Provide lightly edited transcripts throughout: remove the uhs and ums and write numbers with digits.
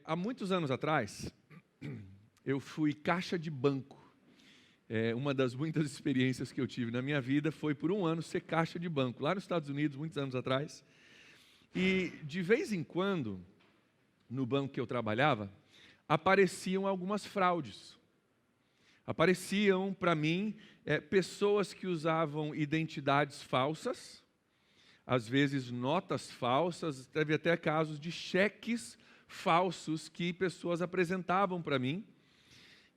Há muitos anos atrás, eu fui caixa de banco. Uma das muitas experiências que eu tive na minha vida foi por um ano ser caixa de banco, lá nos Estados Unidos, muitos anos atrás. E de vez em quando, no banco que eu trabalhava, apareciam algumas fraudes. Apareciam para mim pessoas que usavam identidades falsas, às vezes notas falsas, teve até casos de cheques falsos que pessoas apresentavam para mim,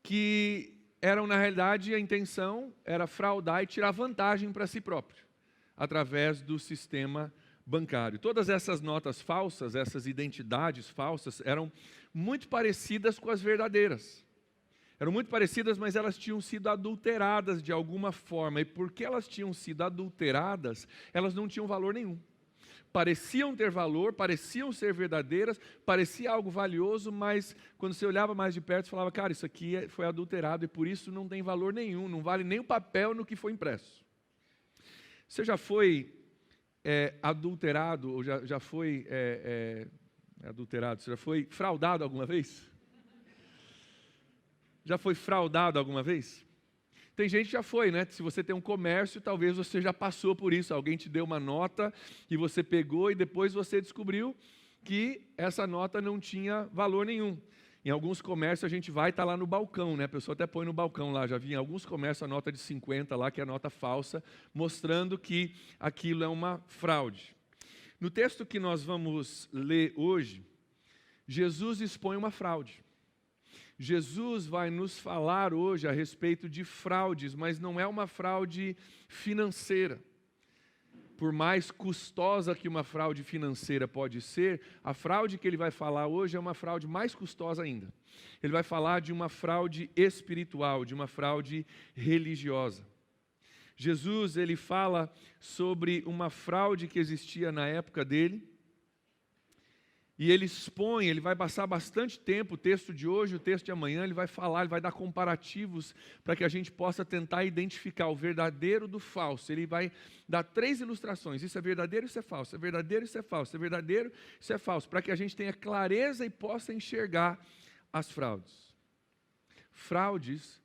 que eram, na realidade, a intenção era fraudar e tirar vantagem para si próprio, através do sistema bancário. Todas essas notas falsas, essas identidades falsas, eram muito parecidas com as verdadeiras. Eram muito parecidas, mas elas tinham sido adulteradas de alguma forma. E porque elas tinham sido adulteradas, elas não tinham valor nenhum. Pareciam ter valor, pareciam ser verdadeiras, parecia algo valioso, mas quando você olhava mais de perto, você falava, cara, isso aqui foi adulterado e por isso não tem valor nenhum, não vale nem o papel no que foi impresso. Você já foi adulterado, ou já foi adulterado, você já foi fraudado alguma vez? Já foi fraudado alguma vez? Tem gente que já foi, né? Se você tem um comércio, talvez você já passou por isso. Alguém te deu uma nota e você pegou e depois você descobriu que essa nota não tinha valor nenhum. Em alguns comércios a gente vai estar lá no balcão, né? A pessoa até põe no balcão lá. Já vi em alguns comércios a nota de 50 lá, que é a nota falsa, mostrando que aquilo é uma fraude. No texto que nós vamos ler hoje, Jesus expõe uma fraude. Jesus vai nos falar hoje a respeito de fraudes, mas não é uma fraude financeira. Por mais custosa que uma fraude financeira pode ser, a fraude que ele vai falar hoje é uma fraude mais custosa ainda. Ele vai falar de uma fraude espiritual, de uma fraude religiosa. Jesus, ele fala sobre uma fraude que existia na época dele, e ele expõe, ele vai passar bastante tempo, o texto de hoje, o texto de amanhã, ele vai falar, ele vai dar comparativos para que a gente possa tentar identificar o verdadeiro do falso. Ele vai dar 3 ilustrações, isso é verdadeiro, isso é falso, é verdadeiro, isso é falso, é verdadeiro, isso é falso, para que a gente tenha clareza e possa enxergar as fraudes. Fraudes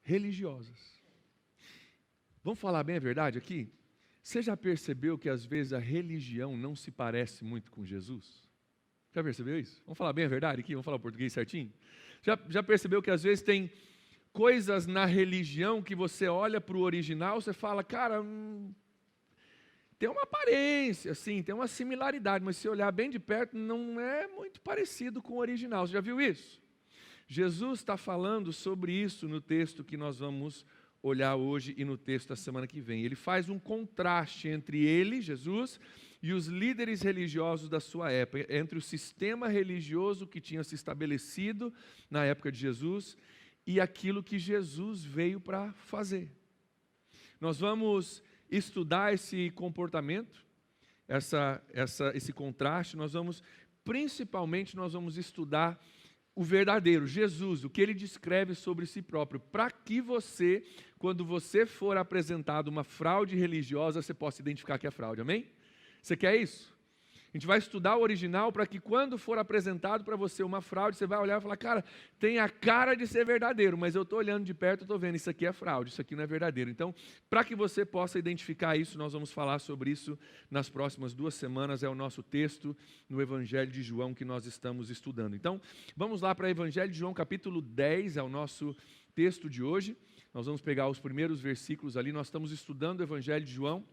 religiosas. Vamos falar bem a verdade aqui? Você já percebeu que às vezes a religião não se parece muito com Jesus? Já percebeu isso? Vamos falar bem a verdade aqui? Vamos falar o português certinho? Já percebeu que às vezes tem coisas na religião que você olha para o original, você fala, cara, tem uma aparência, assim, tem uma similaridade, mas se olhar bem de perto, não é muito parecido com o original. Você já viu isso? Jesus está falando sobre isso no texto que nós vamos olhar hoje e no texto da semana que vem. Ele faz um contraste entre ele, Jesus, e os líderes religiosos da sua época, entre o sistema religioso que tinha se estabelecido na época de Jesus e aquilo que Jesus veio para fazer. Nós vamos estudar esse comportamento, esse contraste, principalmente nós vamos estudar o verdadeiro, Jesus, o que ele descreve sobre si próprio, para que você, quando você for apresentado uma fraude religiosa, você possa identificar que é fraude, amém? Você quer isso? A gente vai estudar o original para que quando for apresentado para você uma fraude, você vai olhar e falar, cara, tem a cara de ser verdadeiro, mas eu estou olhando de perto e estou vendo, isso aqui é fraude, isso aqui não é verdadeiro. Então, para que você possa identificar isso, nós vamos falar sobre isso nas próximas 2 semanas, é o nosso texto no Evangelho de João que nós estamos estudando. Então, vamos lá para o Evangelho de João, capítulo 10, é o nosso texto de hoje. Nós vamos pegar os primeiros versículos ali, nós estamos estudando o Evangelho de João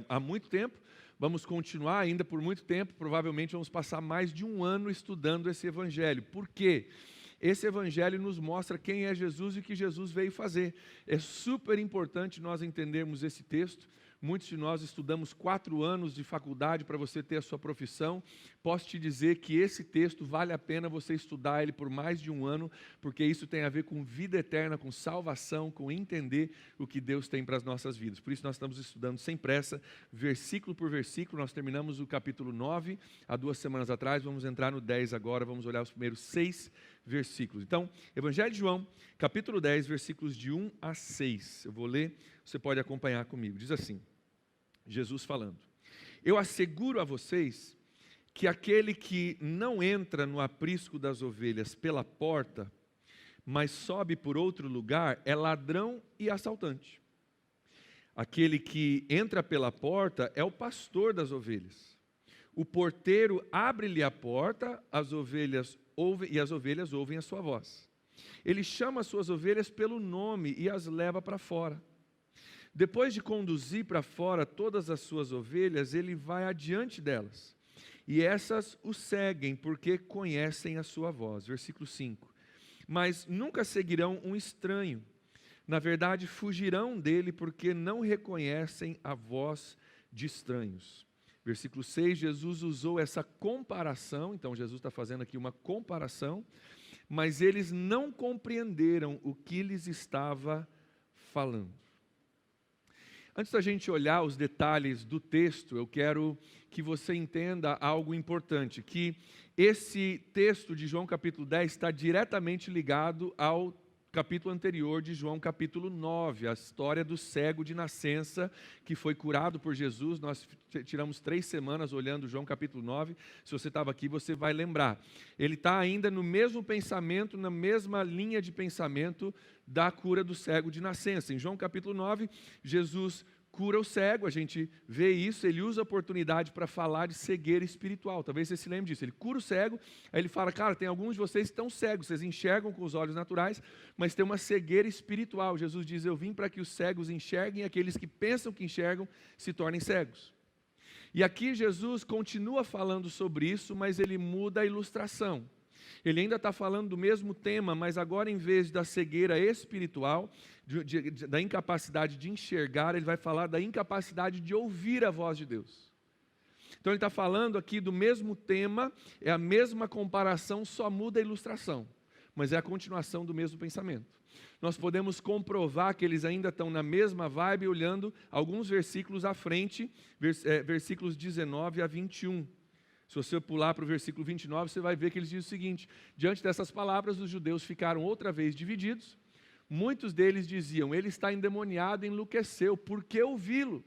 há muito tempo. Vamos continuar ainda por muito tempo, provavelmente vamos passar mais de 1 ano estudando esse Evangelho. Por quê? Esse Evangelho nos mostra quem é Jesus e o que Jesus veio fazer. É super importante nós entendermos esse texto. Muitos de nós estudamos 4 anos de faculdade para você ter a sua profissão. Posso te dizer que esse texto vale a pena você estudar ele por mais de 1 ano, porque isso tem a ver com vida eterna, com salvação, com entender o que Deus tem para as nossas vidas. Por isso nós estamos estudando sem pressa, versículo por versículo. Nós terminamos o capítulo 9 há 2 semanas atrás, vamos entrar no 10 agora, vamos olhar os primeiros 6 versículos. Então, Evangelho de João, capítulo 10, versículos de 1 a 6. Eu vou ler, você pode acompanhar comigo. Diz assim, Jesus falando: Eu asseguro a vocês que aquele que não entra no aprisco das ovelhas pela porta, mas sobe por outro lugar, é ladrão e assaltante. Aquele que entra pela porta é o pastor das ovelhas. O porteiro abre-lhe a porta, as ovelhas ouvem a sua voz. Ele chama as suas ovelhas pelo nome e as leva para fora. Depois de conduzir para fora todas as suas ovelhas, ele vai adiante delas. E essas o seguem, porque conhecem a sua voz. Versículo 5. Mas nunca seguirão um estranho. Na verdade, fugirão dele, porque não reconhecem a voz de estranhos. Versículo 6, Jesus usou essa comparação. Então, Jesus está fazendo aqui uma comparação. Mas eles não compreenderam o que lhes estava falando. Antes da gente olhar os detalhes do texto, eu quero que você entenda algo importante, que esse texto de João capítulo 10 está diretamente ligado ao capítulo anterior de João capítulo 9, a história do cego de nascença que foi curado por Jesus. Nós tiramos 3 semanas olhando João capítulo 9, se você estava aqui você vai lembrar. Ele está ainda no mesmo pensamento, na mesma linha de pensamento da cura do cego de nascença. Em João capítulo 9, Jesus cura o cego, a gente vê isso, ele usa a oportunidade para falar de cegueira espiritual. Talvez você se lembre disso. Ele cura o cego, aí ele fala, cara, tem alguns de vocês que estão cegos, vocês enxergam com os olhos naturais, mas tem uma cegueira espiritual. Jesus diz, eu vim para que os cegos enxerguem e aqueles que pensam que enxergam se tornem cegos. E aqui Jesus continua falando sobre isso, mas ele muda a ilustração. Ele ainda está falando do mesmo tema, mas agora em vez da cegueira espiritual, da incapacidade de enxergar, ele vai falar da incapacidade de ouvir a voz de Deus. Então ele está falando aqui do mesmo tema, é a mesma comparação, só muda a ilustração, mas é a continuação do mesmo pensamento. Nós podemos comprovar que eles ainda estão na mesma vibe, olhando alguns versículos à frente, versículos 19 a 21. Se você pular para o versículo 29, você vai ver que eles dizem o seguinte: diante dessas palavras, os judeus ficaram outra vez divididos. Muitos deles diziam, ele está endemoniado e enlouqueceu, por que ouvi-lo?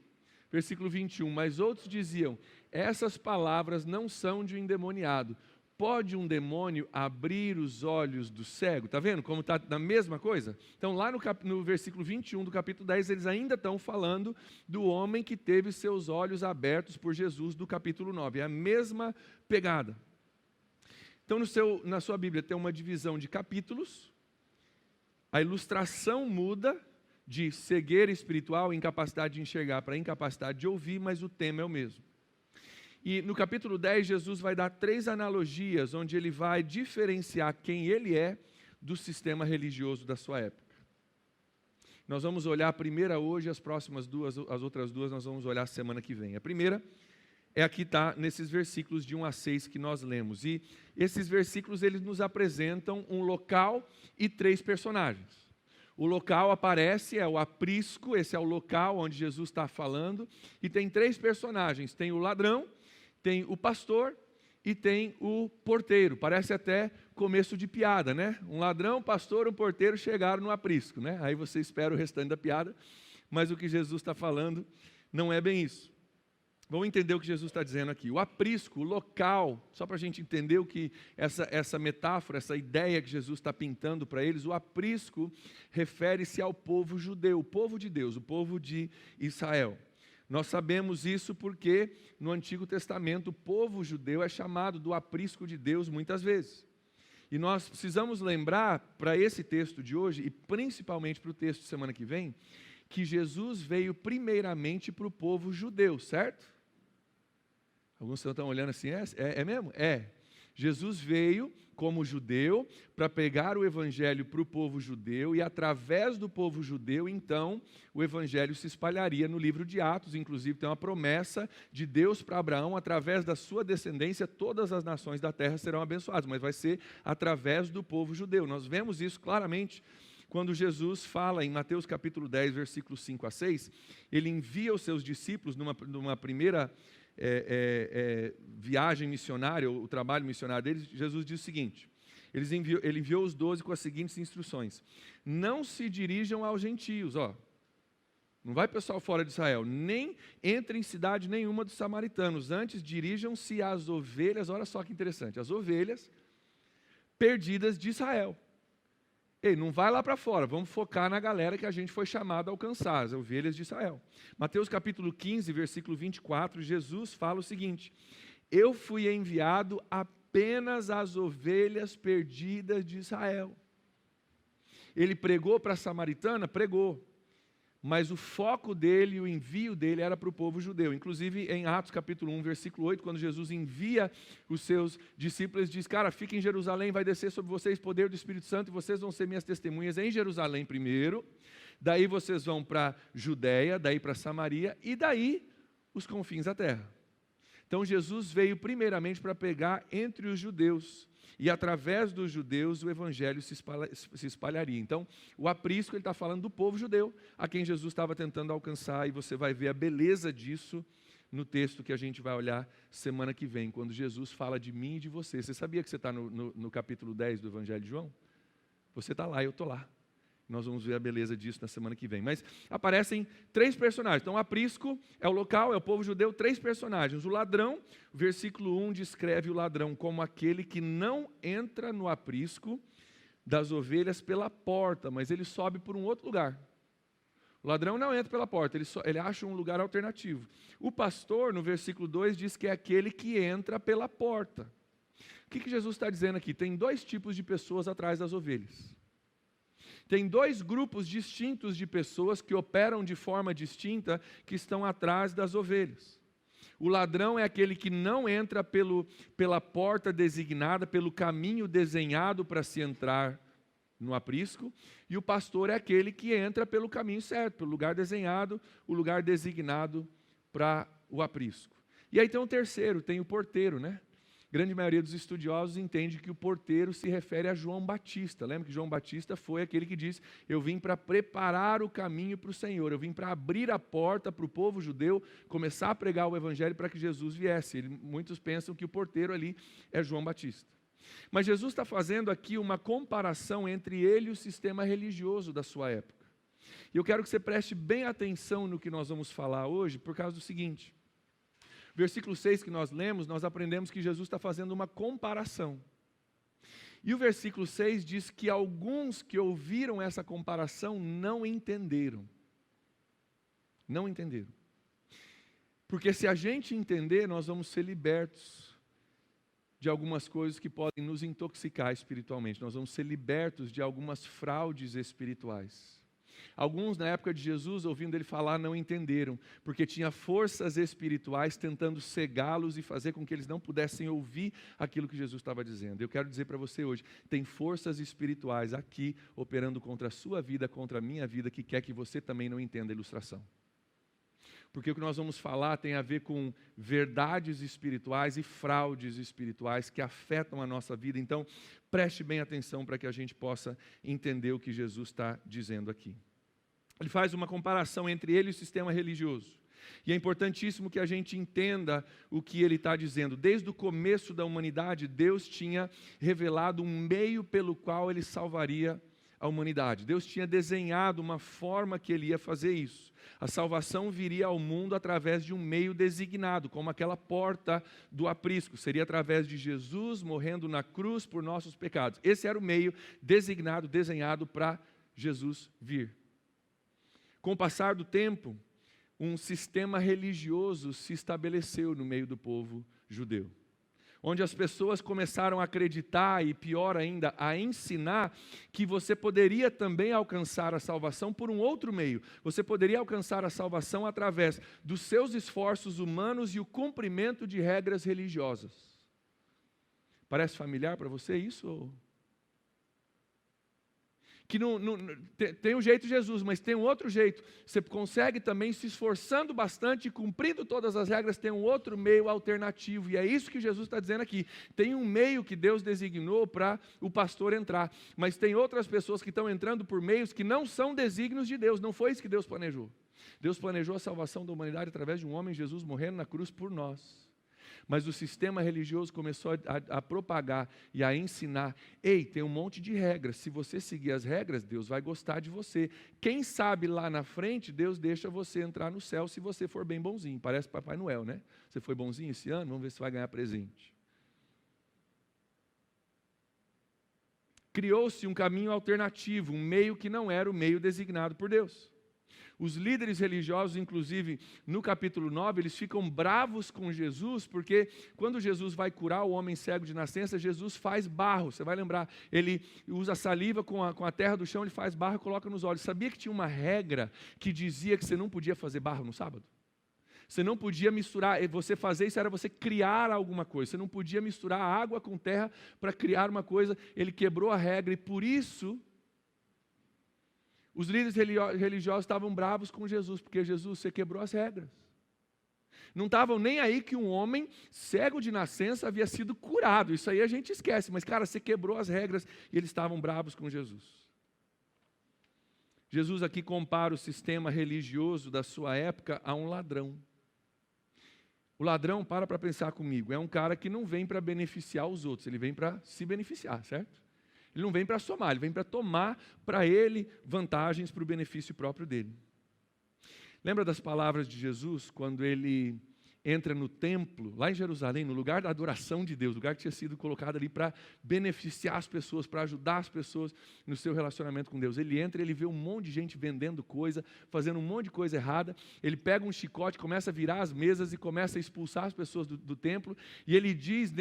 Versículo 21, mas outros diziam, essas palavras não são de um endemoniado. Pode um demônio abrir os olhos do cego? Está vendo como está na mesma coisa? Então lá no versículo 21 do capítulo 10, eles ainda estão falando do homem que teve seus olhos abertos por Jesus do capítulo 9. É a mesma pegada. Então na sua Bíblia tem uma divisão de capítulos. A ilustração muda de cegueira espiritual, incapacidade de enxergar, para incapacidade de ouvir, mas o tema é o mesmo. E no capítulo 10, Jesus vai dar 3 analogias, onde ele vai diferenciar quem ele é do sistema religioso da sua época. Nós vamos olhar a primeira hoje, as outras duas nós vamos olhar semana que vem. A primeira é aqui, está nesses versículos de 1 a 6 que nós lemos. E esses versículos, eles nos apresentam um local e 3 personagens. O local aparece, é o aprisco, esse é o local onde Jesus está falando, e tem 3 personagens, tem o ladrão, tem o pastor e tem o porteiro. Parece até começo de piada, né? Um ladrão, um pastor, um porteiro chegaram no aprisco, né? Aí você espera o restante da piada, mas o que Jesus está falando não é bem isso. Vamos entender o que Jesus está dizendo aqui. O aprisco, o local, só para a gente entender o que essa metáfora, essa ideia que Jesus está pintando para eles, o aprisco refere-se ao povo judeu, o povo de Deus, o povo de Israel. Nós sabemos isso porque no Antigo Testamento o povo judeu é chamado do aprisco de Deus muitas vezes. E nós precisamos lembrar para esse texto de hoje, e principalmente para o texto de semana que vem, que Jesus veio primeiramente para o povo judeu, certo? Alguns estão olhando assim, é mesmo? É. Jesus veio como judeu para pegar o evangelho para o povo judeu e através do povo judeu, então, o evangelho se espalharia no livro de Atos. Inclusive tem uma promessa de Deus para Abraão, através da sua descendência, todas as nações da terra serão abençoadas, mas vai ser através do povo judeu. Nós vemos isso claramente quando Jesus fala em Mateus capítulo 10, versículos 5 a 6, ele envia os seus discípulos numa primeira viagem missionária, o trabalho missionário deles. Jesus diz o seguinte, ele enviou os 12 com as seguintes instruções: não se dirijam aos gentios, não vai pessoal fora de Israel, nem entre em cidade nenhuma dos samaritanos, antes dirijam-se às ovelhas, olha só que interessante, as ovelhas perdidas de Israel. Ei, não vai lá para fora, vamos focar na galera que a gente foi chamado a alcançar, as ovelhas de Israel. Mateus capítulo 15, versículo 24, Jesus fala o seguinte: eu fui enviado apenas às ovelhas perdidas de Israel. Ele pregou para a samaritana? Pregou. Mas o foco dele, o envio dele era para o povo judeu. Inclusive em Atos capítulo 1, versículo 8, quando Jesus envia os seus discípulos, ele diz: cara, fiquem em Jerusalém, vai descer sobre vocês poder do Espírito Santo e vocês vão ser minhas testemunhas em Jerusalém primeiro, daí vocês vão para Judéia, daí para Samaria e daí os confins da terra. Então Jesus veio primeiramente para pregar entre os judeus. E através dos judeus o evangelho se espalharia. Então, o aprisco, ele está falando do povo judeu, a quem Jesus estava tentando alcançar, e você vai ver a beleza disso no texto que a gente vai olhar semana que vem, quando Jesus fala de mim e de você. Você sabia que você está no capítulo 10 do Evangelho de João? Você está lá, eu estou lá. Nós vamos ver a beleza disso na semana que vem. Mas aparecem 3 personagens. Então, o aprisco é o local, é o povo judeu, 3 personagens. O ladrão, o versículo 1 descreve o ladrão como aquele que não entra no aprisco das ovelhas pela porta, mas ele sobe por um outro lugar. O ladrão não entra pela porta, ele acha um lugar alternativo. O pastor, no versículo 2, diz que é aquele que entra pela porta. O que Jesus está dizendo aqui? Tem 2 tipos de pessoas atrás das ovelhas. Tem 2 grupos distintos de pessoas que operam de forma distinta, que estão atrás das ovelhas. O ladrão é aquele que não entra pela porta designada, pelo caminho desenhado para se entrar no aprisco, e o pastor é aquele que entra pelo caminho certo, pelo lugar desenhado, o lugar designado para o aprisco. E aí tem um terceiro, tem o porteiro, né? A grande maioria dos estudiosos entende que o porteiro se refere a João Batista. Lembra que João Batista foi aquele que disse: eu vim para preparar o caminho para o Senhor, eu vim para abrir a porta para o povo judeu começar a pregar o evangelho para que Jesus viesse. Muitos pensam que o porteiro ali é João Batista. Mas Jesus está fazendo aqui uma comparação entre ele e o sistema religioso da sua época. E eu quero que você preste bem atenção no que nós vamos falar hoje, por causa do seguinte. Versículo 6 que nós lemos, nós aprendemos que Jesus está fazendo uma comparação. E o versículo 6 diz que alguns que ouviram essa comparação não entenderam. Não entenderam. Porque se a gente entender, nós vamos ser libertos de algumas coisas que podem nos intoxicar espiritualmente. Nós vamos ser libertos de algumas fraudes espirituais. Alguns, na época de Jesus, ouvindo ele falar, não entenderam, porque tinha forças espirituais tentando cegá-los e fazer com que eles não pudessem ouvir aquilo que Jesus estava dizendo. Eu quero dizer para você hoje, tem forças espirituais aqui, operando contra a sua vida, contra a minha vida, que quer que você também não entenda a ilustração. Porque o que nós vamos falar tem a ver com verdades espirituais e fraudes espirituais que afetam a nossa vida. Então, preste bem atenção para que a gente possa entender o que Jesus está dizendo aqui. Ele faz uma comparação entre ele e o sistema religioso. E é importantíssimo que a gente entenda o que ele está dizendo. Desde o começo da humanidade, Deus tinha revelado um meio pelo qual ele salvaria a humanidade. Deus tinha desenhado uma forma que ele ia fazer isso. A salvação viria ao mundo através de um meio designado, como aquela porta do aprisco. Seria através de Jesus morrendo na cruz por nossos pecados. Esse era o meio designado, desenhado para Jesus vir. Com o passar do tempo, um sistema religioso se estabeleceu no meio do povo judeu, onde as pessoas começaram a acreditar e, pior ainda, a ensinar que você poderia também alcançar a salvação por um outro meio. Você poderia alcançar a salvação através dos seus esforços humanos e o cumprimento de regras religiosas. Parece familiar para você isso? Que tem um jeito de Jesus, mas tem um outro jeito. Você consegue também, se esforçando bastante, cumprindo todas as regras, tem um outro meio alternativo. E é isso que Jesus está dizendo aqui. Tem um meio que Deus designou para o pastor entrar, mas tem outras pessoas que estão entrando por meios que não são desígnios de Deus. Não foi isso que Deus planejou. Deus planejou a salvação da humanidade através de um homem, Jesus, morrendo na cruz por nós. Mas o sistema religioso começou a propagar e a ensinar: ei, tem um monte de regras, se você seguir as regras, Deus vai gostar de você. Quem sabe lá na frente, Deus deixa você entrar no céu se você for bem bonzinho. Parece Papai Noel, né? Você foi bonzinho esse ano? Vamos ver se vai ganhar presente. Criou-se um caminho alternativo, um meio que não era o meio designado por Deus. Os líderes religiosos, inclusive, no capítulo 9, eles ficam bravos com Jesus, porque quando Jesus vai curar o homem cego de nascença, Jesus faz barro. Você vai lembrar, ele usa saliva com a terra do chão, ele faz barro e coloca nos olhos. Sabia que tinha uma regra que dizia que você não podia fazer barro no sábado? Você não podia misturar, você fazer isso era você criar alguma coisa. Você não podia misturar água com terra para criar uma coisa. Ele quebrou a regra e por isso os líderes religiosos estavam bravos com Jesus, porque Jesus, você quebrou as regras. Não estavam nem aí que um homem cego de nascença havia sido curado. Isso aí a gente esquece, mas cara, você quebrou as regras e eles estavam bravos com Jesus. Jesus aqui compara o sistema religioso da sua época a um ladrão. O ladrão, para pensar comigo, é um cara que não vem para beneficiar os outros, ele vem para se beneficiar, certo? Ele não vem para somar, ele vem para tomar para ele vantagens para o benefício próprio dele. Lembra das palavras de Jesus quando ele entra no templo, lá em Jerusalém, no lugar da adoração de Deus, lugar que tinha sido colocado ali para beneficiar as pessoas, para ajudar as pessoas no seu relacionamento com Deus. Ele entra e ele vê um monte de gente vendendo coisa, fazendo um monte de coisa errada. Ele pega um chicote, começa a virar as mesas e começa a expulsar as pessoas do templo. E ele diz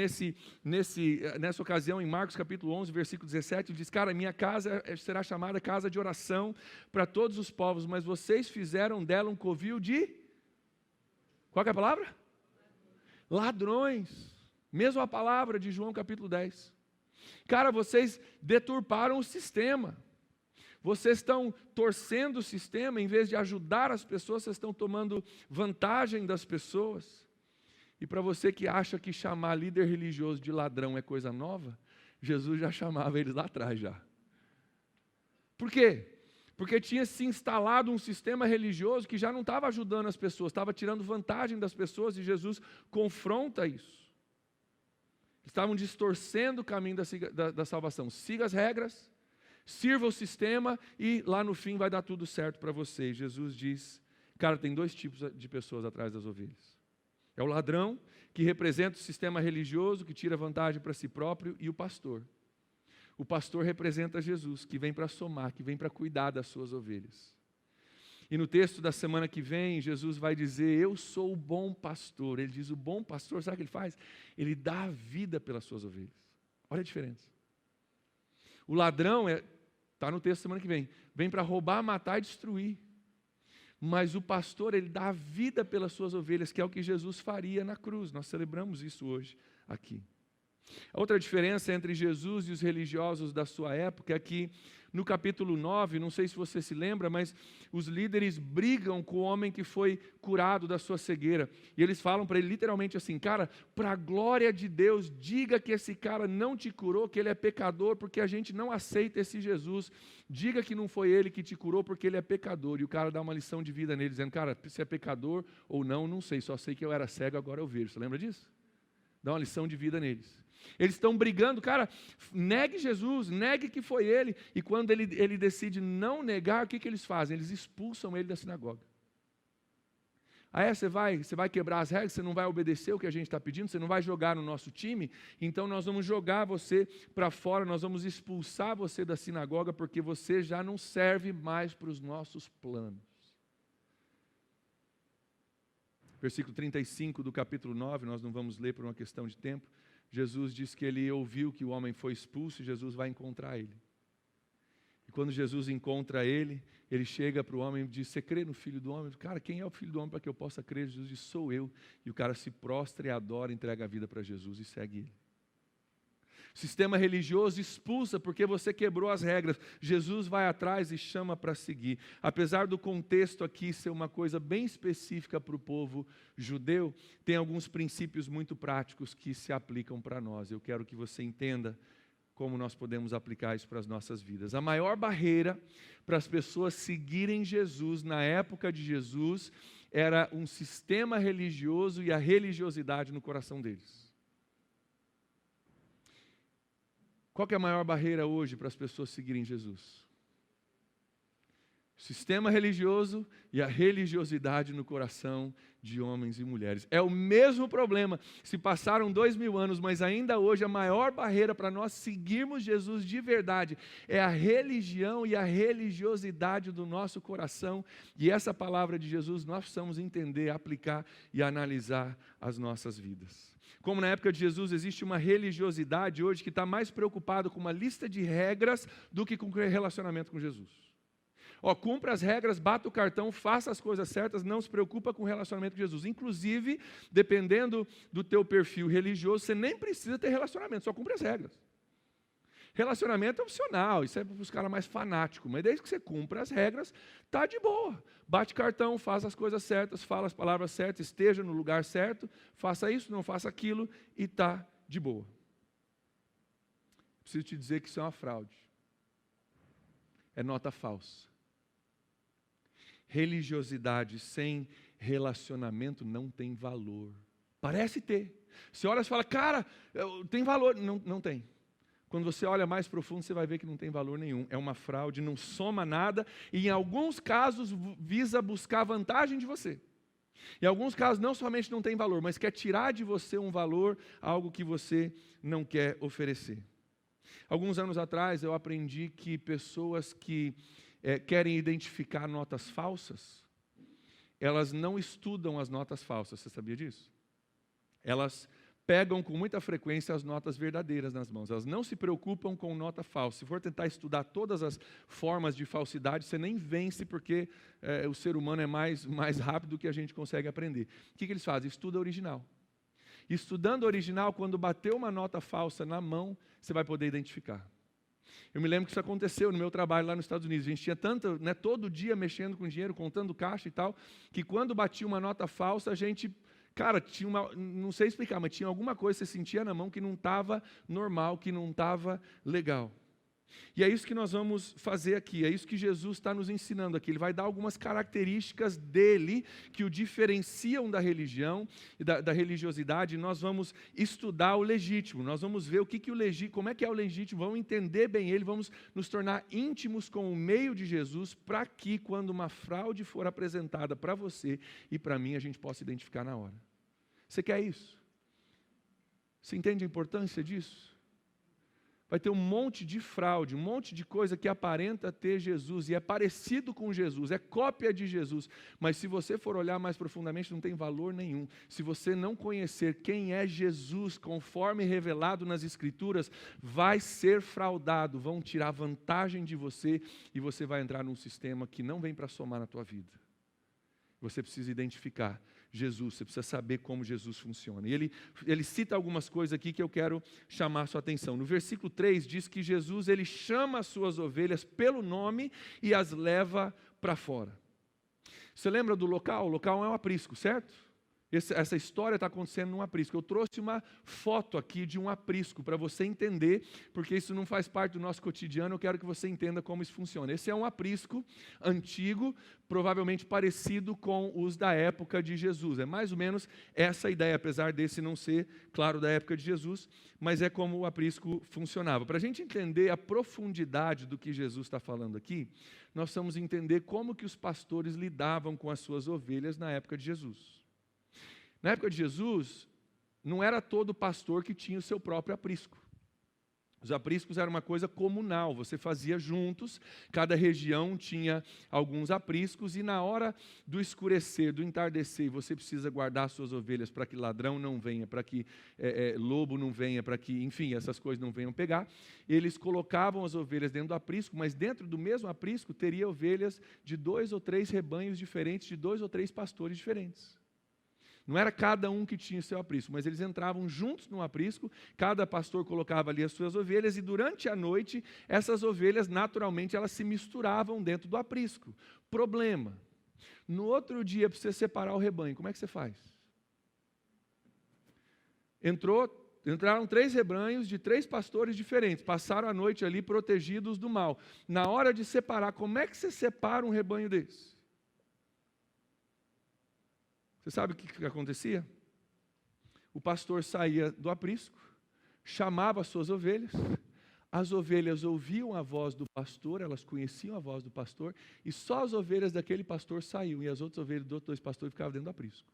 nessa ocasião, em Marcos capítulo 11, versículo 17, ele diz: cara, minha casa será chamada casa de oração para todos os povos, mas vocês fizeram dela um covil de... Qual que é a palavra? Ladrões. Mesmo a palavra de João capítulo 10. Cara, vocês deturparam o sistema. Vocês estão torcendo o sistema, em vez de ajudar as pessoas, vocês estão tomando vantagem das pessoas. E para você que acha que chamar líder religioso de ladrão é coisa nova, Jesus já chamava eles lá atrás já. Por quê? Porque tinha se instalado um sistema religioso que já não estava ajudando as pessoas, estava tirando vantagem das pessoas, e Jesus confronta isso. Estavam distorcendo o caminho da salvação. Siga as regras, sirva o sistema e lá no fim vai dar tudo certo para você. Jesus diz, cara, tem dois tipos de pessoas atrás das ovelhas. É o ladrão, que representa o sistema religioso, que tira vantagem para si próprio, e o pastor. O pastor representa Jesus, que vem para somar, que vem para cuidar das suas ovelhas. E no texto da semana que vem, Jesus vai dizer, eu sou o bom pastor. Ele diz, o bom pastor, sabe o que ele faz? Ele dá a vida pelas suas ovelhas. Olha a diferença. O ladrão, está no texto da semana que vem para roubar, matar e destruir. Mas o pastor, ele dá a vida pelas suas ovelhas, que é o que Jesus faria na cruz. Nós celebramos isso hoje aqui. A outra diferença entre Jesus e os religiosos da sua época é que no capítulo 9, não sei se você se lembra, mas os líderes brigam com o homem que foi curado da sua cegueira. E eles falam para ele literalmente assim, cara, para a glória de Deus, diga que esse cara não te curou, que ele é pecador, porque a gente não aceita esse Jesus. Diga que não foi ele que te curou, porque ele é pecador. E o cara dá uma lição de vida nele, dizendo, cara, se é pecador ou não, não sei, só sei que eu era cego, agora eu vejo. Você lembra disso? Dá uma lição de vida neles. Eles estão brigando, cara, negue Jesus, negue que foi ele. E quando ele decide não negar, o que eles fazem? Eles expulsam ele da sinagoga. Aí você vai quebrar as regras, você não vai obedecer o que a gente está pedindo, você não vai jogar no nosso time, então nós vamos jogar você para fora, nós vamos expulsar você da sinagoga, porque você já não serve mais para os nossos planos. Versículo 35 do capítulo 9, nós não vamos ler por uma questão de tempo. Jesus diz que ele ouviu que o homem foi expulso e Jesus vai encontrar ele. E quando Jesus encontra ele, ele chega para o homem e diz, você crê no Filho do Homem? Cara, quem é o Filho do Homem para que eu possa crer? Jesus diz, sou eu. E o cara se prostra e adora, entrega a vida para Jesus e segue ele. O sistema religioso expulsa porque você quebrou as regras. Jesus vai atrás e chama para seguir. Apesar do contexto aqui ser uma coisa bem específica para o povo judeu, tem alguns princípios muito práticos que se aplicam para nós. Eu quero que você entenda como nós podemos aplicar isso para as nossas vidas. A maior barreira para as pessoas seguirem Jesus na época de Jesus era um sistema religioso e a religiosidade no coração deles. Qual que é a maior barreira hoje para as pessoas seguirem Jesus? O sistema religioso e a religiosidade no coração de homens e mulheres. É o mesmo problema. Se passaram 2000 anos, mas ainda hoje a maior barreira para nós seguirmos Jesus de verdade é a religião e a religiosidade do nosso coração. E essa palavra de Jesus nós precisamos entender, aplicar e analisar as nossas vidas. Como na época de Jesus existe uma religiosidade hoje que está mais preocupada com uma lista de regras do que com relacionamento com Jesus. Cumpra as regras, bata o cartão, faça as coisas certas, não se preocupa com o relacionamento com Jesus. Inclusive, dependendo do teu perfil religioso, você nem precisa ter relacionamento, só cumpre as regras. Relacionamento é opcional, isso é para os caras mais fanáticos, mas desde que você cumpra as regras, está de boa. Bate cartão, faz as coisas certas, fala as palavras certas, esteja no lugar certo, faça isso, não faça aquilo e está de boa. Preciso te dizer que isso é uma fraude. É nota falsa. Religiosidade sem relacionamento não tem valor. Parece ter. Você olha e fala, cara, tem valor. Não, não tem. Quando você olha mais profundo, você vai ver que não tem valor nenhum. É uma fraude, não soma nada e em alguns casos visa buscar vantagem de você. Em alguns casos não somente não tem valor, mas quer tirar de você um valor, algo que você não quer oferecer. Alguns anos atrás eu aprendi que pessoas que querem identificar notas falsas, elas não estudam as notas falsas, você sabia disso? Elas pegam com muita frequência as notas verdadeiras nas mãos, elas não se preocupam com nota falsa. Se for tentar estudar todas as formas de falsidade, você nem vence, porque o ser humano é mais rápido do que a gente consegue aprender. O que eles fazem? Estuda original. Estudando original, quando bater uma nota falsa na mão, você vai poder identificar. Eu me lembro que isso aconteceu no meu trabalho lá nos Estados Unidos. A gente tinha tanto, todo dia mexendo com dinheiro, contando caixa e tal, que quando batia uma nota falsa, a gente, cara, tinha não sei explicar, mas tinha alguma coisa que você sentia na mão que não estava normal, que não estava legal. E é isso que nós vamos fazer aqui, é isso que Jesus está nos ensinando aqui. Ele vai dar algumas características dele que o diferenciam da religião e da religiosidade. E nós vamos estudar o legítimo, nós vamos ver como é que é o legítimo, vamos entender bem ele, vamos nos tornar íntimos com o meio de Jesus, para que quando uma fraude for apresentada para você e para mim, a gente possa identificar na hora. Você quer isso? Você entende a importância disso? Vai ter um monte de fraude, um monte de coisa que aparenta ter Jesus, e é parecido com Jesus, é cópia de Jesus, mas se você for olhar mais profundamente, não tem valor nenhum. Se você não conhecer quem é Jesus, conforme revelado nas Escrituras, vai ser fraudado, vão tirar vantagem de você, e você vai entrar num sistema que não vem para somar na tua vida. Você precisa identificar Jesus, você precisa saber como Jesus funciona. E ele cita algumas coisas aqui que eu quero chamar a sua atenção. No versículo 3 diz que Jesus, ele chama as suas ovelhas pelo nome e as leva para fora. Você lembra do local? O local é um aprisco, certo? Essa história está acontecendo num aprisco. Eu trouxe uma foto aqui de um aprisco para você entender, porque isso não faz parte do nosso cotidiano, eu quero que você entenda como isso funciona. Esse é um aprisco antigo, provavelmente parecido com os da época de Jesus. É mais ou menos essa a ideia, apesar desse não ser, claro, da época de Jesus, mas é como o aprisco funcionava. Para a gente entender a profundidade do que Jesus está falando aqui, nós precisamos entender como que os pastores lidavam com as suas ovelhas na época de Jesus. Na época de Jesus, não era todo pastor que tinha o seu próprio aprisco. Os apriscos eram uma coisa comunal, você fazia juntos, cada região tinha alguns apriscos, e na hora do escurecer, do entardecer, você precisa guardar suas ovelhas para que ladrão não venha, para que lobo não venha, para que, enfim, essas coisas não venham pegar. Eles colocavam as ovelhas dentro do aprisco, mas dentro do mesmo aprisco teria ovelhas de 2 ou 3 rebanhos diferentes, de 2 ou 3 pastores diferentes. Não era cada um que tinha o seu aprisco, mas eles entravam juntos no aprisco, cada pastor colocava ali as suas ovelhas, e durante a noite, essas ovelhas, naturalmente, elas se misturavam dentro do aprisco. Problema: no outro dia, para você separar o rebanho, como é que você faz? Entraram 3 rebanhos de 3 pastores diferentes, passaram a noite ali protegidos do mal. Na hora de separar, como é que você separa um rebanho desse? Você sabe o que acontecia? O pastor saía do aprisco, chamava as suas ovelhas, as ovelhas ouviam a voz do pastor, elas conheciam a voz do pastor, e só as ovelhas daquele pastor saíam, e as outras ovelhas dos outros dois pastores ficavam dentro do aprisco.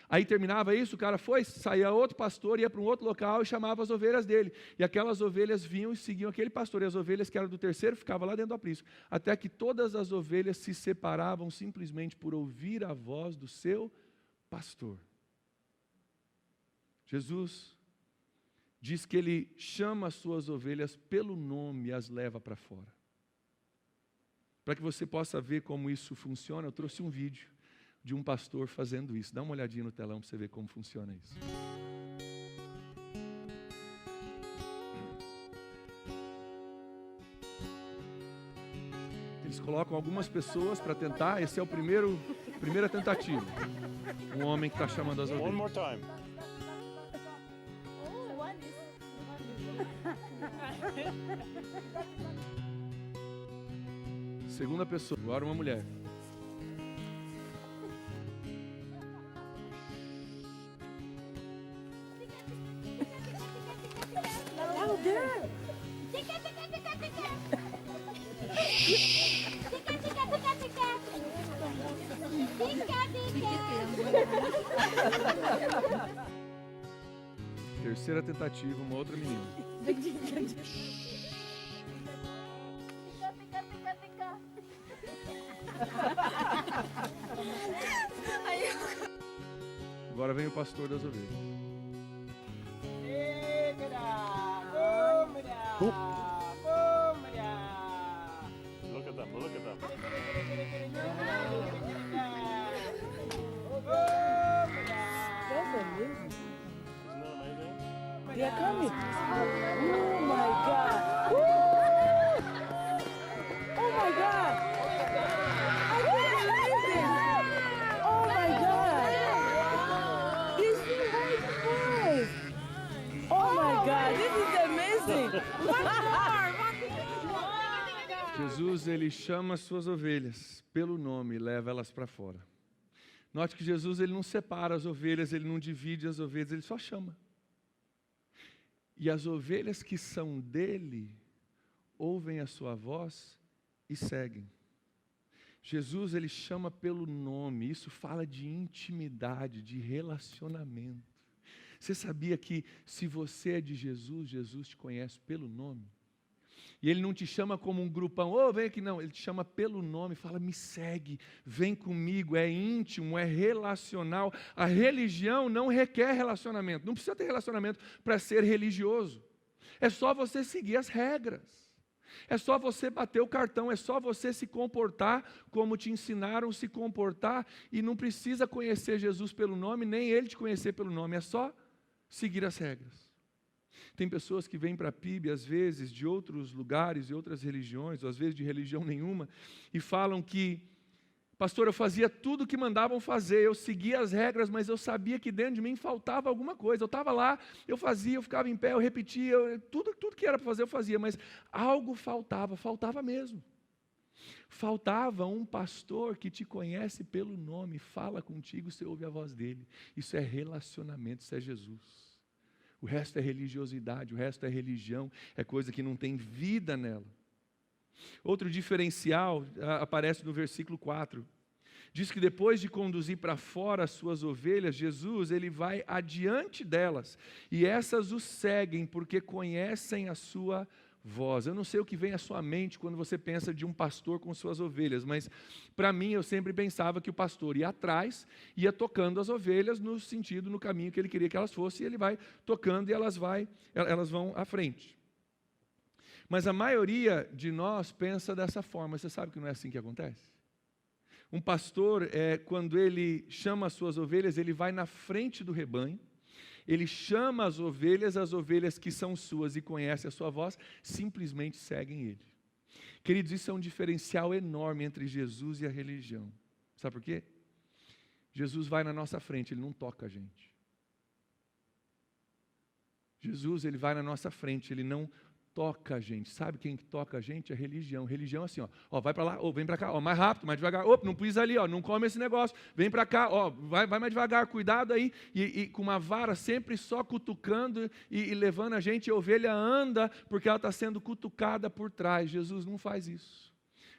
Aí terminava isso, o cara saía outro pastor, ia para um outro local e chamava as ovelhas dele. E aquelas ovelhas vinham e seguiam aquele pastor, e as ovelhas que eram do terceiro ficavam lá dentro do aprisco. Até que todas as ovelhas se separavam simplesmente por ouvir a voz do seu pastor. Jesus diz que Ele chama as suas ovelhas pelo nome e as leva para fora. Para que você possa ver como isso funciona, eu trouxe um vídeo de um pastor fazendo isso. Dá uma olhadinha no telão para você ver como funciona isso. Eles colocam algumas pessoas para tentar, esse é o primeira tentativa. Um homem que está chamando as ovelhas. One more time. Segunda pessoa, agora uma mulher. Terceira tentativa, uma outra menina. Agora vem o pastor das ovelhas. Look at them, look at them. Isn't that amazing? They are coming. Oh my God. Oh my God. I can't believe this. Oh my God. This is my voice. Oh my God. This is amazing. Jesus, Ele chama as suas ovelhas pelo nome e leva elas para fora. Note que Jesus, Ele não separa as ovelhas, Ele não divide as ovelhas, Ele só chama. E as ovelhas que são dele, ouvem a sua voz e seguem. Jesus, Ele chama pelo nome, isso fala de intimidade, de relacionamento. Você sabia que se você é de Jesus, Jesus te conhece pelo nome? E Ele não te chama como um grupão, vem aqui, não. Ele te chama pelo nome, fala, me segue, vem comigo, é íntimo, é relacional. A religião não requer relacionamento, não precisa ter relacionamento para ser religioso. É só você seguir as regras. É só você bater o cartão, é só você se comportar como te ensinaram se comportar, e não precisa conhecer Jesus pelo nome, nem Ele te conhecer pelo nome, é só seguir as regras. Tem pessoas que vêm para a PIB, às vezes, de outros lugares, de outras religiões, ou às vezes de religião nenhuma, e falam que, pastor, eu fazia tudo o que mandavam fazer, eu seguia as regras, mas eu sabia que dentro de mim faltava alguma coisa. Eu estava lá, eu fazia, eu ficava em pé, eu repetia, tudo que era para fazer eu fazia, mas algo faltava mesmo. Faltava um pastor que te conhece pelo nome, fala contigo, você ouve a voz dele. Isso é relacionamento, isso é Jesus. O resto é religiosidade, o resto é religião, é coisa que não tem vida nela. Outro diferencial aparece no versículo 4. Diz que depois de conduzir para fora as suas ovelhas, Jesus, Ele vai adiante delas, e essas o seguem porque conhecem a sua voz. Eu não sei o que vem à sua mente quando você pensa de um pastor com suas ovelhas, mas para mim eu sempre pensava que o pastor ia atrás, ia tocando as ovelhas no sentido, no caminho que ele queria que elas fossem, e ele vai tocando e elas vão à frente. Mas a maioria de nós pensa dessa forma. Você sabe que não é assim que acontece? Um pastor, quando ele chama as suas ovelhas, ele vai na frente do rebanho, ele chama as ovelhas que são suas e conhecem a sua voz, simplesmente seguem ele. Queridos, isso é um diferencial enorme entre Jesus e a religião. Sabe por quê? Jesus vai na nossa frente, Ele não toca a gente. Jesus, Ele vai na nossa frente, Ele não toca a gente. Sabe quem que toca a gente? A religião. Religião é assim, ó, vai para lá, vem para cá, mais rápido, mais devagar. Não pisa ali, não come esse negócio. Vem para cá, vai mais devagar, cuidado aí. E com uma vara sempre só cutucando e levando a gente. A ovelha anda porque ela está sendo cutucada por trás. Jesus não faz isso.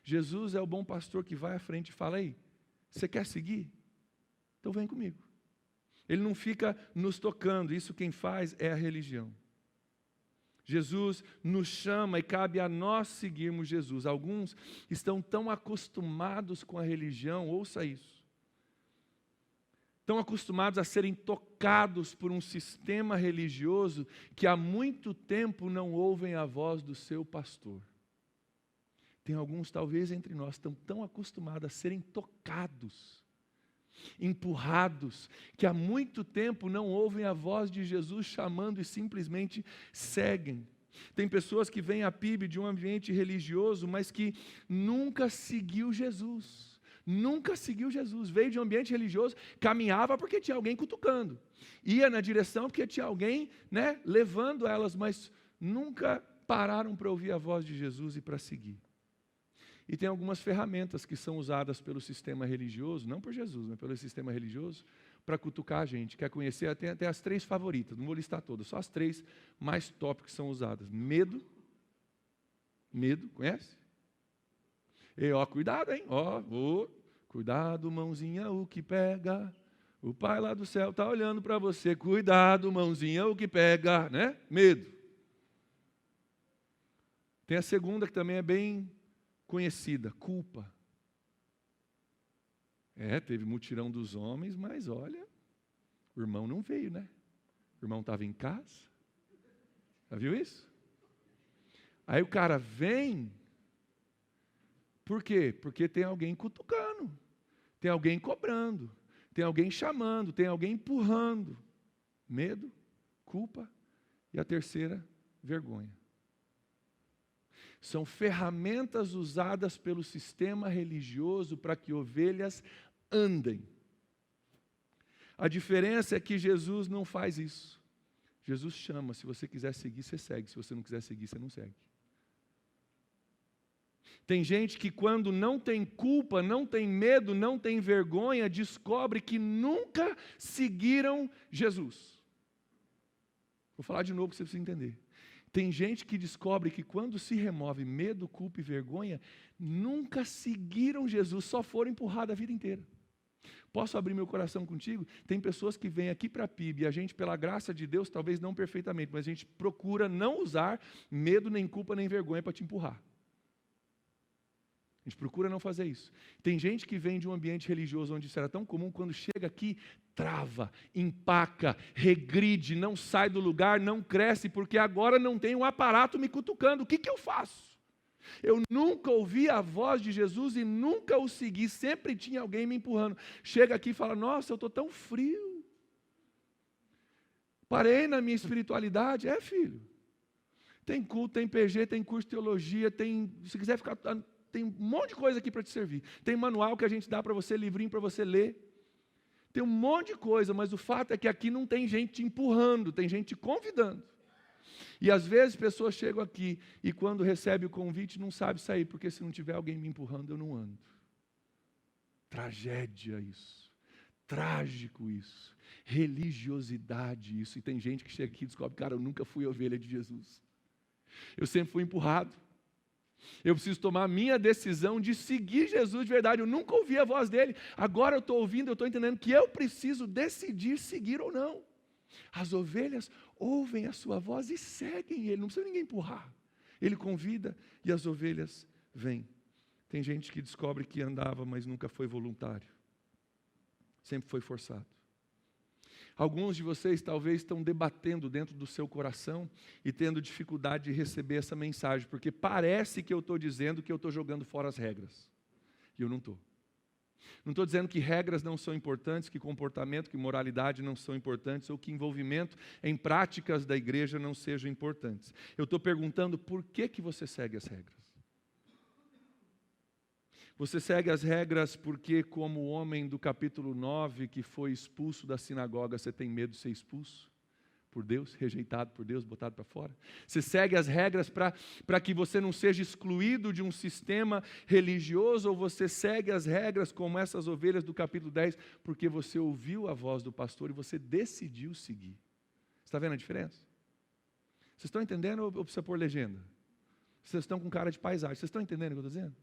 Jesus é o bom pastor que vai à frente e fala, aí, você quer seguir? Então vem comigo. Ele não fica nos tocando, isso quem faz é a religião. Jesus nos chama e cabe a nós seguirmos Jesus. Alguns estão tão acostumados com a religião, ouça isso, tão acostumados a serem tocados por um sistema religioso que há muito tempo não ouvem a voz do seu pastor. Tem alguns, talvez entre nós, estão tão acostumados a serem tocados, empurrados, que há muito tempo não ouvem a voz de Jesus chamando e simplesmente seguem. Tem pessoas que vêm à PIB de um ambiente religioso, mas que nunca seguiu Jesus. Nunca seguiu Jesus. Veio de um ambiente religioso, caminhava porque tinha alguém cutucando. Ia na direção porque tinha alguém, levando elas, mas nunca pararam para ouvir a voz de Jesus e para seguir. E tem algumas ferramentas que são usadas pelo sistema religioso, não por Jesus, mas pelo sistema religioso, para cutucar a gente. Quer conhecer? Tem até as 3 favoritas, não vou listar todas, só as 3 mais top que são usadas. Medo, conhece? E cuidado, hein? Cuidado, mãozinha, o que pega. O pai lá do céu está olhando para você. Cuidado, mãozinha, o que pega, Medo. Tem a segunda que também é bem conhecida, culpa. Teve mutirão dos homens, mas olha, o irmão não veio, O irmão estava em casa. Já viu isso? Aí o cara vem, por quê? Porque tem alguém cutucando, tem alguém cobrando, tem alguém chamando, tem alguém empurrando. Medo, culpa e a terceira, vergonha. São ferramentas usadas pelo sistema religioso para que ovelhas andem. A diferença é que Jesus não faz isso. Jesus chama, se você quiser seguir, você segue. Se você não quiser seguir, você não segue. Tem gente que quando não tem culpa, não tem medo, não tem vergonha, descobre que nunca seguiram Jesus. Vou falar de novo para você precisa entender. Tem gente que descobre que quando se remove medo, culpa e vergonha, nunca seguiram Jesus, só foram empurrados a vida inteira. Posso abrir meu coração contigo? Tem pessoas que vêm aqui para a PIB e a gente, pela graça de Deus, talvez não perfeitamente, mas a gente procura não usar medo, nem culpa, nem vergonha para te empurrar. A gente procura não fazer isso. Tem gente que vem de um ambiente religioso onde isso era tão comum, quando chega aqui, trava, empaca, regride, não sai do lugar, não cresce, porque agora não tem um aparato me cutucando. O que eu faço? Eu nunca ouvi a voz de Jesus e nunca o segui, sempre tinha alguém me empurrando. Chega aqui e fala, nossa, eu estou tão frio. Parei na minha espiritualidade. Filho. Tem culto, tem PG, tem curso de teologia, se quiser ficar... Tem um monte de coisa aqui para te servir. Tem manual que a gente dá para você, livrinho para você ler. Tem um monte de coisa, mas o fato é que aqui não tem gente te empurrando, tem gente te convidando. E às vezes pessoas chegam aqui e quando recebe o convite não sabe sair, porque se não tiver alguém me empurrando eu não ando. Tragédia isso. Trágico isso. Religiosidade isso. E tem gente que chega aqui e descobre, cara, eu nunca fui ovelha de Jesus. Eu sempre fui empurrado. Eu preciso tomar a minha decisão de seguir Jesus de verdade. Eu nunca ouvi a voz dele. Agora eu estou ouvindo, eu estou entendendo que eu preciso decidir seguir ou não. As ovelhas ouvem a sua voz e seguem ele. Não precisa ninguém empurrar. Ele convida e as ovelhas vêm. Tem gente que descobre que andava, mas nunca foi voluntário. Sempre foi forçado. Alguns de vocês talvez estão debatendo dentro do seu coração e tendo dificuldade de receber essa mensagem, porque parece que eu estou dizendo que eu estou jogando fora as regras. E eu não estou. Não estou dizendo que regras não são importantes, que comportamento, que moralidade não são importantes, ou que envolvimento em práticas da igreja não sejam importantes. Eu estou perguntando por que você segue as regras. Você segue as regras porque, como o homem do capítulo 9 que foi expulso da sinagoga, você tem medo de ser expulso? por Deus, rejeitado por Deus, botado para fora? Você segue as regras para que você não seja excluído de um sistema religioso, ou você segue as regras como essas ovelhas do capítulo 10, porque você ouviu a voz do pastor e você decidiu seguir? Você está vendo a diferença? Vocês estão entendendo ou precisa pôr legenda? Vocês estão com cara de paisagem. Vocês estão entendendo o que eu estou dizendo?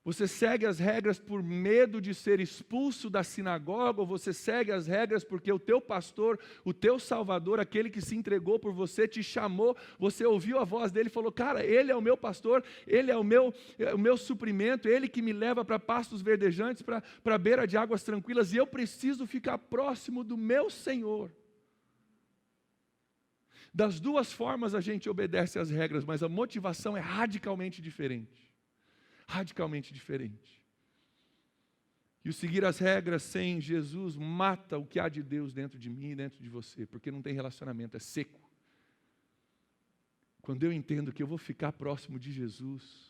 Você segue as regras por medo de ser expulso da sinagoga, ou você segue as regras porque o teu pastor, o teu salvador, aquele que se entregou por você, te chamou, você ouviu a voz dele e falou, cara, ele é o meu pastor, ele é o meu suprimento, ele que me leva para pastos verdejantes, para a beira de águas tranquilas, e eu preciso ficar próximo do meu Senhor. Das duas formas a gente obedece às regras, mas a motivação é radicalmente diferente. Radicalmente diferente. E o seguir as regras sem Jesus mata o que há de Deus dentro de mim e dentro de você, porque não tem relacionamento, é seco. Quando eu entendo que eu vou ficar próximo de Jesus,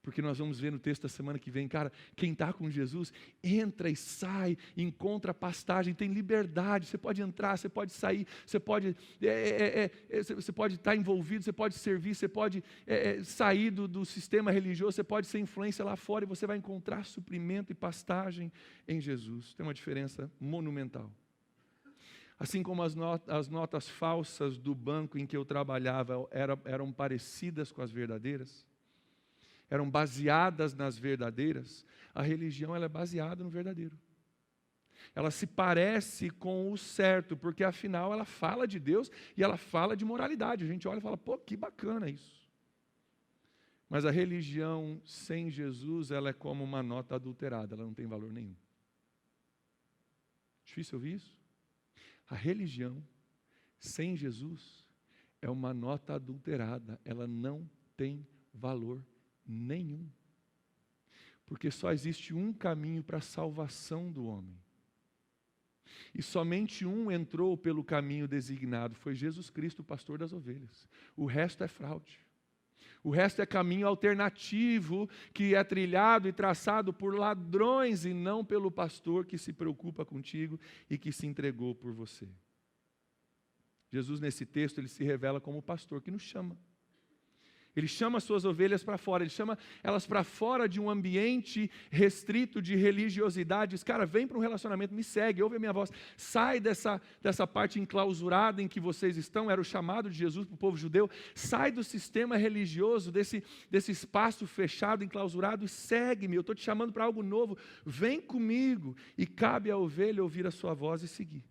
porque nós vamos ver no texto da semana que vem, cara, quem está com Jesus, entra e sai, encontra pastagem, tem liberdade, você pode entrar, você pode sair, você pode estar envolvido, você pode servir, você pode sair do sistema religioso, você pode ser influência lá fora e você vai encontrar suprimento e pastagem em Jesus. Tem uma diferença monumental. Assim como as notas falsas do banco em que eu trabalhava eram parecidas com as verdadeiras, eram baseadas nas verdadeiras, a religião ela é baseada no verdadeiro. Ela se parece com o certo, porque afinal ela fala de Deus e ela fala de moralidade. A gente olha e fala, pô, que bacana isso. Mas a religião sem Jesus, ela é como uma nota adulterada, ela não tem valor nenhum. Difícil ouvir isso? A religião sem Jesus é uma nota adulterada, ela não tem valor nenhum. Porque só existe um caminho para a salvação do homem. E somente um entrou pelo caminho designado, foi Jesus Cristo, o pastor das ovelhas. O resto é fraude. O resto é caminho alternativo que é trilhado e traçado por ladrões e não pelo pastor que se preocupa contigo e que se entregou por você. Jesus, nesse texto, ele se revela como o pastor que nos chama. Ele chama as suas ovelhas para fora, ele chama elas para fora de um ambiente restrito de religiosidades. Cara, vem para um relacionamento, me segue, ouve a minha voz. Sai dessa parte enclausurada em que vocês estão, era o chamado de Jesus para o povo judeu. Sai do sistema religioso, desse espaço fechado, enclausurado, e segue-me. Eu estou te chamando para algo novo. Vem comigo. E cabe à ovelha ouvir a sua voz e seguir.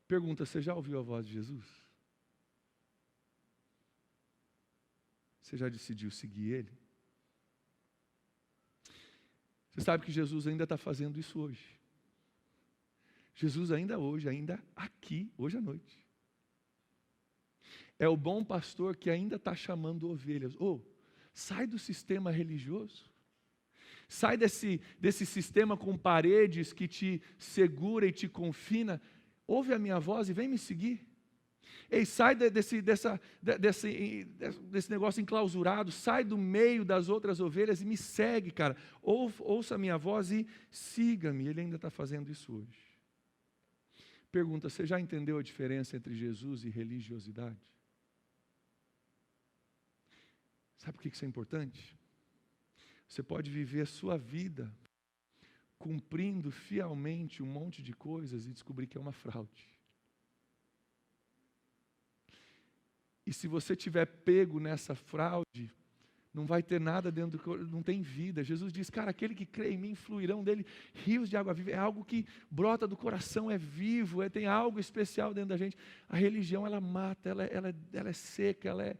Pergunta, você já ouviu a voz de Jesus? Você já decidiu seguir Ele? Você sabe que Jesus ainda está fazendo isso hoje. Jesus ainda hoje, ainda aqui, hoje à noite. É o bom pastor que ainda está chamando ovelhas. Sai do sistema religioso. Sai desse sistema com paredes que te segura e te confina. Ouve a minha voz e vem me seguir. Ei, sai desse negócio enclausurado, sai do meio das outras ovelhas e me segue, cara. Ouça a minha voz e siga-me. Ele ainda está fazendo isso hoje. Pergunta, você já entendeu a diferença entre Jesus e religiosidade? Sabe por que isso é importante? Você pode viver a sua vida cumprindo fielmente um monte de coisas e descobrir que é uma fraude. E se você tiver pego nessa fraude, não vai ter nada dentro do corpo, não tem vida. Jesus diz, cara, aquele que crê em mim, fluirão dele rios de água viva. É algo que brota do coração, é vivo, tem algo especial dentro da gente. A religião, ela mata, ela é seca, ela é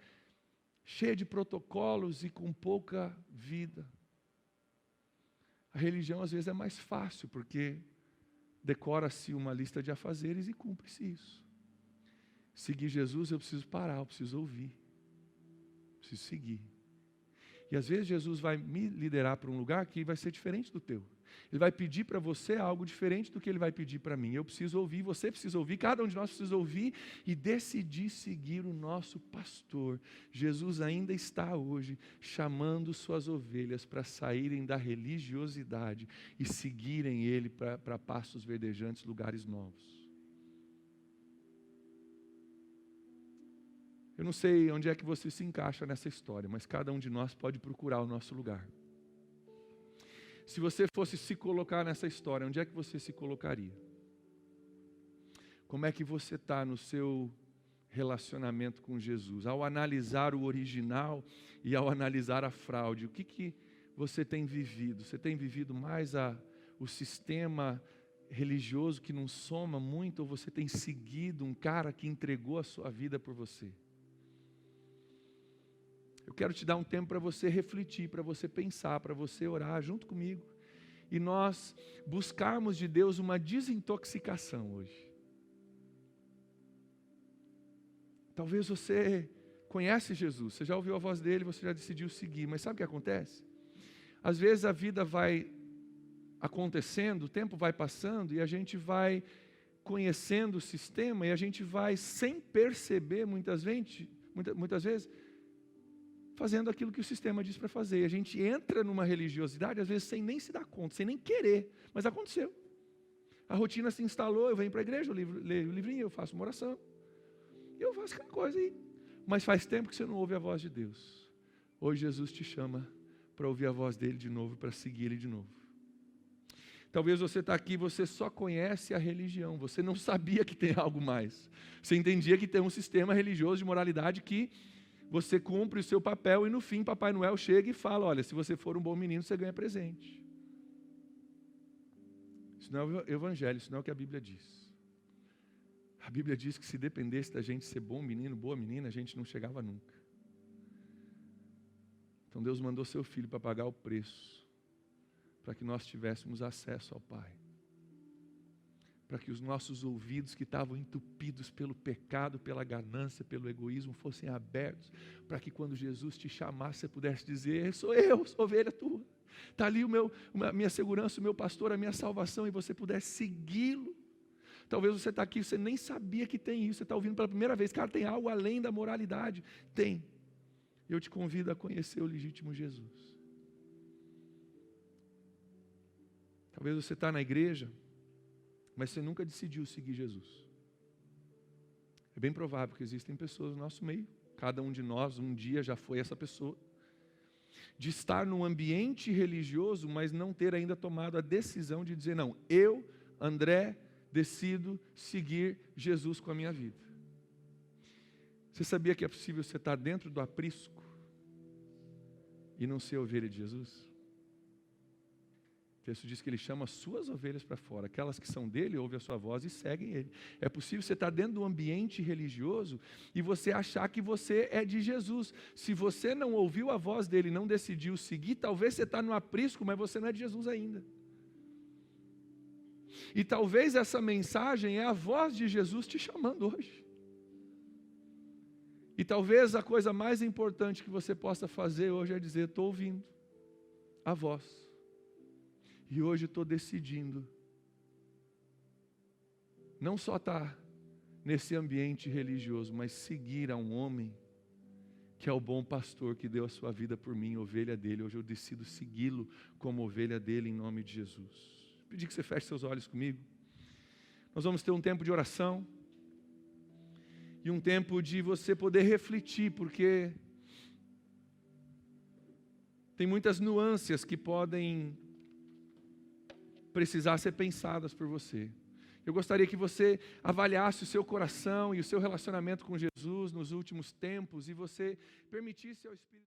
cheia de protocolos e com pouca vida. A religião, às vezes, é mais fácil, porque decora-se uma lista de afazeres e cumpre-se isso. Seguir Jesus, eu preciso parar, eu preciso ouvir, preciso seguir. E às vezes Jesus vai me liderar para um lugar que vai ser diferente do teu. Ele vai pedir para você algo diferente do que Ele vai pedir para mim. Eu preciso ouvir, você precisa ouvir, cada um de nós precisa ouvir e decidir seguir o nosso pastor. Jesus ainda está hoje chamando suas ovelhas para saírem da religiosidade e seguirem Ele para pastos verdejantes, lugares novos. Eu não sei onde é que você se encaixa nessa história, mas cada um de nós pode procurar o nosso lugar. Se você fosse se colocar nessa história, onde é que você se colocaria? Como é que você está no seu relacionamento com Jesus? Ao analisar o original e ao analisar a fraude, o que você tem vivido? Você tem vivido mais o sistema religioso que não soma muito, ou você tem seguido um cara que entregou a sua vida por você? Eu quero te dar um tempo para você refletir, para você pensar, para você orar junto comigo, e nós buscarmos de Deus uma desintoxicação hoje. Talvez você conhece Jesus, você já ouviu a voz dele, você já decidiu seguir, mas sabe o que acontece? Às vezes a vida vai acontecendo, o tempo vai passando e a gente vai conhecendo o sistema e a gente vai, sem perceber, muitas vezes, fazendo aquilo que o sistema diz para fazer. A gente entra numa religiosidade, às vezes, sem nem se dar conta, sem nem querer, mas aconteceu. A rotina se instalou, eu venho para a igreja, eu leio o livrinho, eu faço uma oração, eu faço aquela coisa aí. Mas faz tempo que você não ouve a voz de Deus. Hoje Jesus te chama para ouvir a voz dele de novo, para seguir ele de novo. Talvez você está aqui, você só conhece a religião, você não sabia que tem algo mais. Você entendia que tem um sistema religioso de moralidade que você cumpre o seu papel e no fim Papai Noel chega e fala, olha, se você for um bom menino, você ganha presente. Isso não é o evangelho, isso não é o que a Bíblia diz. A Bíblia diz que se dependesse da gente ser bom menino, boa menina, a gente não chegava nunca. Então Deus mandou seu filho para pagar o preço, para que nós tivéssemos acesso ao Pai. Para que os nossos ouvidos que estavam entupidos pelo pecado, pela ganância, pelo egoísmo, fossem abertos, para que quando Jesus te chamasse, você pudesse dizer, sou ovelha tua. Está ali a minha segurança, o meu pastor, a minha salvação, e você pudesse segui-lo. Talvez você está aqui, você nem sabia que tem isso, você está ouvindo pela primeira vez, cara, tem algo além da moralidade. Tem. Eu te convido a conhecer o legítimo Jesus. Talvez você está na igreja, mas você nunca decidiu seguir Jesus. É bem provável que existem pessoas no nosso meio, cada um de nós um dia já foi essa pessoa, de estar num ambiente religioso, mas não ter ainda tomado a decisão de dizer, não, eu, André, decido seguir Jesus com a minha vida. Você sabia que é possível você estar dentro do aprisco e não ser ovelha de Jesus? O texto diz que ele chama as suas ovelhas para fora, aquelas que são dele, ouvem a sua voz e seguem ele. É possível você estar dentro de um ambiente religioso e você achar que você é de Jesus. Se você não ouviu a voz dele e não decidiu seguir, talvez você está no aprisco, mas você não é de Jesus ainda. E talvez essa mensagem é a voz de Jesus te chamando hoje. E talvez a coisa mais importante que você possa fazer hoje é dizer, estou ouvindo a voz. E hoje estou decidindo não só estar nesse ambiente religioso, mas seguir a um homem que é o bom pastor que deu a sua vida por mim, ovelha dele. Hoje eu decido segui-lo como ovelha dele em nome de Jesus. Vou pedir que você feche seus olhos comigo. Nós vamos ter um tempo de oração e um tempo de você poder refletir, porque tem muitas nuances que podem precisar ser pensadas por você. Eu gostaria que você avaliasse o seu coração e o seu relacionamento com Jesus nos últimos tempos e você permitisse ao Espírito